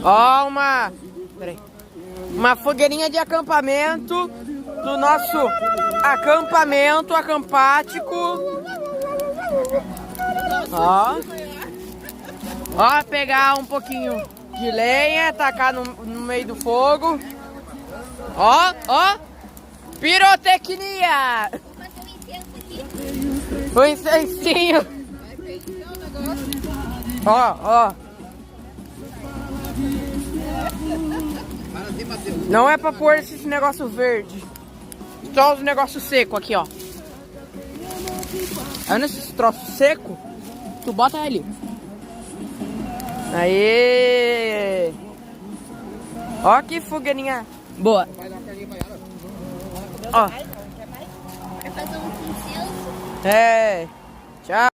Ó, uma fogueirinha de acampamento do nosso acampamento acampático. Ó. Ó, pegar um pouquinho de lenha, tacar no meio do fogo. Ó, ó. Pirotecnia! O incensinho. Ó, ó. Não é pra pôr esses negócios verdes. Só os negócios secos aqui, ó. Aí nesses troços secos, tu bota ali. Aê! Ó que fogueirinha boa. Ó. Quer fazer um incenso? É. Tchau.